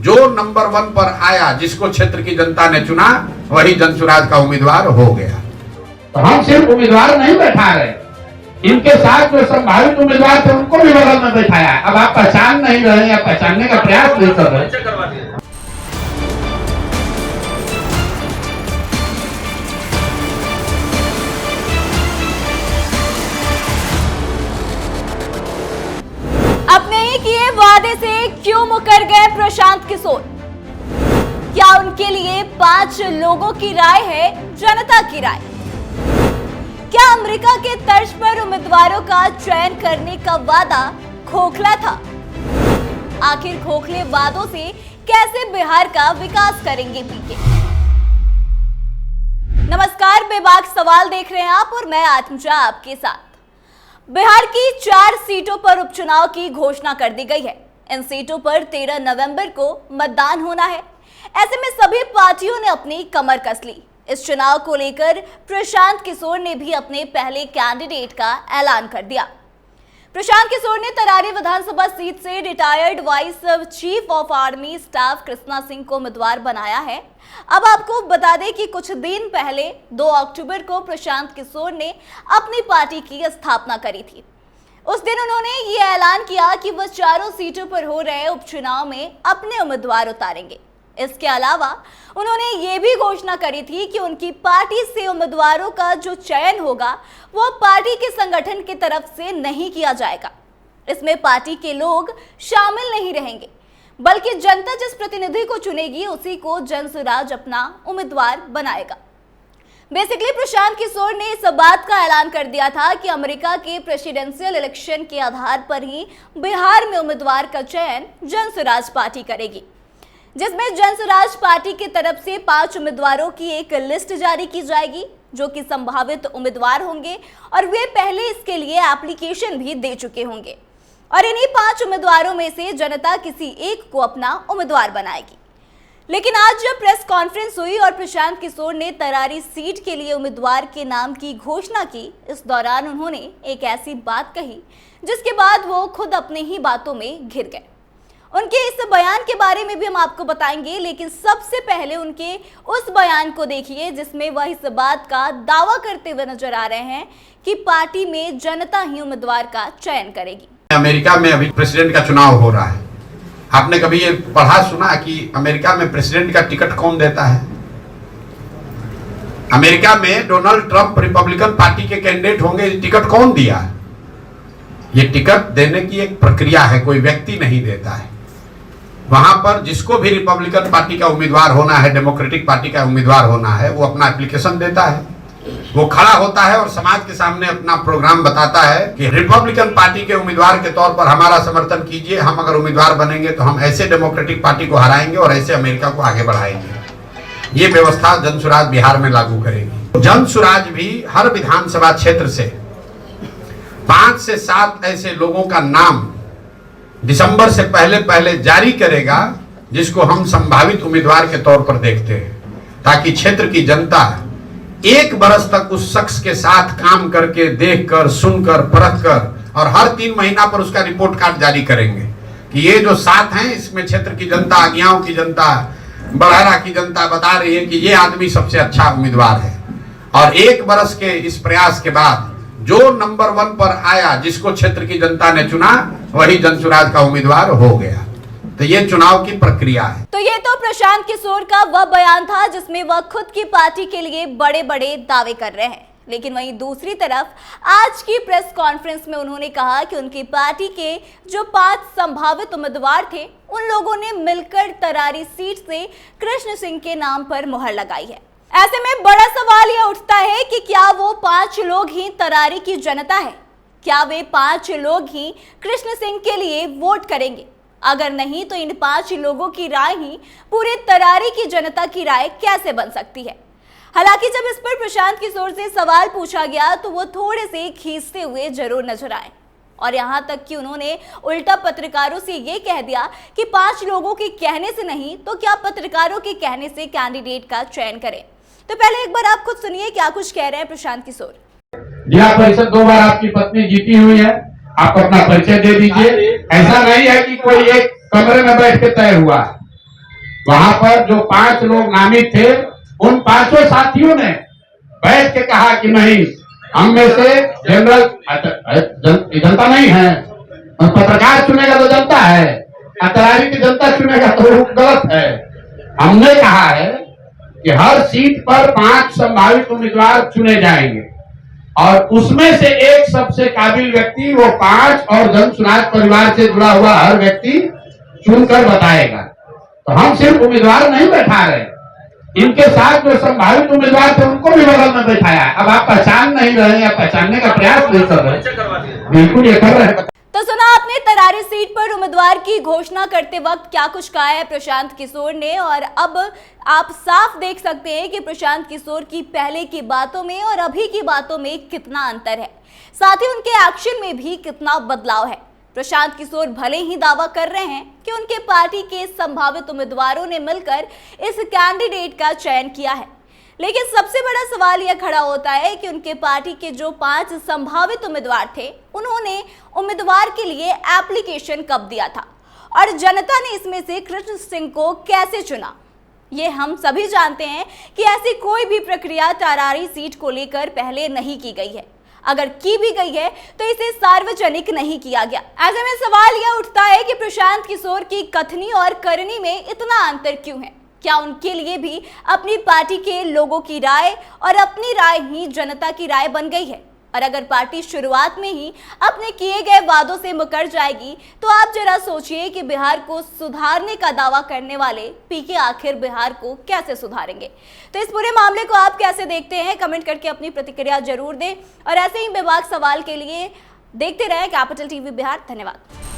जो नंबर 1 पर आया, जिसको क्षेत्र की जनता ने चुना, वही जनसुराज का उम्मीदवार हो गया। तो हम सिर्फ उम्मीदवार नहीं बैठा रहे, इनके साथ जो संभावित उम्मीदवार थे उनको भी बगल में बैठाया। अब आप पहचान नहीं रहे या पहचानने का प्रयास नहीं कर रहे। अपने ही किए वादे से क्यों मुकर गए प्रशांत किशोर? क्या उनके लिए 5 लोगों की राय है जनता की राय? क्या अमेरिका के तर्ज पर उम्मीदवारों का चयन करने का वादा खोखला था? आखिर खोखले वादों से कैसे बिहार का विकास करेंगे पीके? नमस्कार, बेबाक सवाल देख रहे हैं आप और मैं आत्मजा आपके साथ। बिहार की 4 सीटों पर उपचुनाव की घोषणा कर दी गई है। इन सीटों पर 13 नवंबर को मतदान होना है। ऐसे में सभी पार्टियों ने अपनी कमर कस ली। इस चुनाव को लेकर प्रशांत किशोर ने भी अपने पहले कैंडिडेट का ऐलान कर दिया। प्रशांत किशोर ने तरारी विधानसभा सीट से retired vice chief of army staff Krishna Singh को उम्मीदवार बनाया है। अब आपको बता दें कि कुछ दिन पहले 2 अक्टूबर को प्रशांत किशोर ने अपनी पार्टी की स्थापना करी थी। उस दिन उन्होंने ये ऐलान किया कि वह 4 सीटों पर हो रहे उपचुनाव में अपने उम्मीदवार उतारेंगे। इसके अलावा उन्होंने ये भी घोषणा करी थी कि उनकी पार्टी से उम्मीदवारों का जो चयन होगा वो पार्टी के संगठन की तरफ से नहीं किया जाएगा। इसमें पार्टी के लोग शामिल नहीं रहेंगे, बल्कि जनता जिस प्रतिनिधि को चुनेगी उसी को जनसुराज अपना उम्मीदवार बनाएगा। बेसिकली प्रशांत किशोर ने इस बात का ऐलान कर दिया था कि अमेरिका के प्रेसिडेंशियल इलेक्शन के आधार पर ही बिहार में उम्मीदवार का चयन जनसुराज पार्टी करेगी, जिसमें जनसुराज पार्टी की तरफ से 5 उम्मीदवारों की एक लिस्ट जारी की जाएगी जो कि संभावित उम्मीदवार होंगे और वे पहले इसके लिए एप्लीकेशन भी दे चुके होंगे और इन्हीं 5 उम्मीदवारों में से जनता किसी एक को अपना उम्मीदवार बनाएगी। लेकिन आज जब प्रेस कॉन्फ्रेंस हुई और प्रशांत किशोर ने तरारी सीट के लिए उम्मीदवार के नाम की घोषणा की, इस दौरान उन्होंने एक ऐसी बात कही जिसके बाद वो खुद अपने ही बातों में घिर गए। उनके इस बयान के बारे में भी हम आपको बताएंगे, लेकिन सबसे पहले उनके उस बयान को देखिए जिसमें वह इस बात का दावा करते हुए नजर आ रहे हैं कि पार्टी में जनता ही उम्मीदवार का चयन करेगी। अमेरिका में अभी प्रेसिडेंट का चुनाव हो रहा है। आपने कभी ये पढ़ा सुना कि अमेरिका में प्रेसिडेंट का टिकट कौन देता है? अमेरिका में डोनाल्ड ट्रंप रिपब्लिकन पार्टी के कैंडिडेट होंगे। टिकट कौन दिया? ये टिकट देने की एक प्रक्रिया है, कोई व्यक्ति नहीं देता है। वहां पर जिसको भी रिपब्लिकन पार्टी का उम्मीदवार होना है, डेमोक्रेटिक पार्टी का उम्मीदवार होना है, वो अपना एप्लीकेशन देता है, वो खड़ा होता है और समाज के सामने अपना प्रोग्राम बताता है कि रिपब्लिकन पार्टी के उम्मीदवार के तौर पर हमारा समर्थन कीजिए। हम अगर उम्मीदवार बनेंगे तो हम ऐसे डेमोक्रेटिक पार्टी को हराएंगे और ऐसे अमेरिका को आगे बढ़ाएंगे। ये व्यवस्था जनसुराज बिहार में लागू करेगी। जनसुराज भी हर विधानसभा क्षेत्र से 5 से 7 ऐसे लोगों का नाम दिसंबर से पहले जारी करेगा जिसको हम संभावित उम्मीदवार के तौर पर देखते हैं, ताकि क्षेत्र की जनता 1 बरस तक उस शख्स के साथ काम करके, देखकर, सुनकर, परखकर और हर 3 महीना पर उसका रिपोर्ट कार्ड जारी करेंगे कि ये जो 7 हैं इसमें क्षेत्र की जनता, आज्ञाओं की जनता, बड़हरा की जनता बता रही है कि ये आदमी सबसे अच्छा उम्मीदवार है। और 1 बरस के इस प्रयास के बाद जो नंबर 1 पर आया, जिसको क्षेत्र की जनता ने चुना, वही जनसुराज का उम्मीदवार हो गया। तो ये चुनाव की प्रक्रिया है। तो ये तो प्रशांत किशोर का वह बयान था जिसमें वह खुद की पार्टी के लिए बड़े बड़े दावे कर रहे हैं। लेकिन वहीं दूसरी तरफ आज की प्रेस कॉन्फ्रेंस में उन्होंने कहा कि उनकी पार्टी के जो 5 संभावित उम्मीदवार थे उन लोगों ने मिलकर तरारी सीट से कृष्ण सिंह के नाम पर मुहर लगाई है। ऐसे में बड़ा सवाल यह उठता है कि क्या वो 5 लोग ही तरारी की जनता है? क्या वे 5 लोग ही कृष्ण सिंह के लिए वोट करेंगे? अगर नहीं तो इन 5 लोगों की राय ही पूरे तरारी की जनता की राय कैसे बन सकती है? हालांकि जब इस पर प्रशांत किशोर से सवाल पूछा गया तो वो थोड़े से खींचते हुए जरूर नजर आए और यहाँ तक कि उन्होंने उल्टा पत्रकारों से ये कह दिया कि 5 लोगों के कहने से नहीं तो क्या पत्रकारों के कहने से कैंडिडेट का चयन करें। तो पहले एक बार आप खुद सुनिए क्या कुछ कह रहे हैं प्रशांत किशोर। जिला परिषद 2 बार आपकी पत्नी जीती हुई है, आप अपना परिचय दे दीजिए। ऐसा नहीं है कि कोई एक कमरे में बैठ के तय हुआ है, वहां पर जो 5 लोग नामित थे, उन 5 साथियों ने बैठ के कहा कि नहीं, हम में से जनरल जनता नहीं है, पत्रकार चुनेगा तो जनता है, अतरारी की जनता चुनेगा तो गलत है। हमने कहा है कि हर सीट पर 5 संभावित उम्मीदवार चुने जाएंगे और उसमें से एक सबसे काबिल व्यक्ति, वो 5 और जन सुराज परिवार से जुड़ा हुआ हर व्यक्ति चुनकर बताएगा। तो हम सिर्फ उम्मीदवार नहीं बैठा रहे, इनके साथ जो संभावित उम्मीदवार थे उनको भी बगल में बैठाया। अब आप पहचान नहीं रहे या पहचानने का प्रयास नहीं कर रहे, बिल्कुल ये कर रहे हैं। तो सुना आपने तरारी सीट पर उम्मीदवार की घोषणा करते वक्त क्या कुछ कहा है प्रशांत किशोर ने, और अब आप साफ देख सकते हैं कि प्रशांत किशोर की पहले की बातों में और अभी की बातों में कितना अंतर है, साथ ही उनके एक्शन में भी कितना बदलाव है। प्रशांत किशोर भले ही दावा कर रहे हैं कि उनके पार्टी के संभावित उम्मीदवारों ने मिलकर इस कैंडिडेट का चयन किया है, लेकिन सबसे बड़ा सवाल यह खड़ा होता है कि उनके पार्टी के जो 5 संभावित उम्मीदवार थे, उन्होंने उम्मीदवार के लिए एप्लीकेशन कब दिया था और जनता ने इसमें से कृष्ण सिंह को कैसे चुना। ये हम सभी जानते हैं कि ऐसी कोई भी प्रक्रिया तरारी सीट को लेकर पहले नहीं की गई है। अगर की भी गई है तो इसे सार्वजनिक नहीं किया गया। ऐसे में सवाल यह उठता है कि प्रशांत किशोर की कथनी और करनी में इतना अंतर क्यों है? क्या उनके लिए भी अपनी पार्टी के लोगों की राय और अपनी राय ही जनता की राय बन गई है? और अगर पार्टी शुरुआत में ही अपने किए गए वादों से मुकर जाएगी तो आप जरा सोचिए कि बिहार को सुधारने का दावा करने वाले पीके आखिर बिहार को कैसे सुधारेंगे। तो इस पूरे मामले को आप कैसे देखते हैं, कमेंट करके अपनी प्रतिक्रिया जरूर दें और ऐसे ही बेबाक सवाल के लिए देखते रहें कैपिटल टीवी बिहार। धन्यवाद।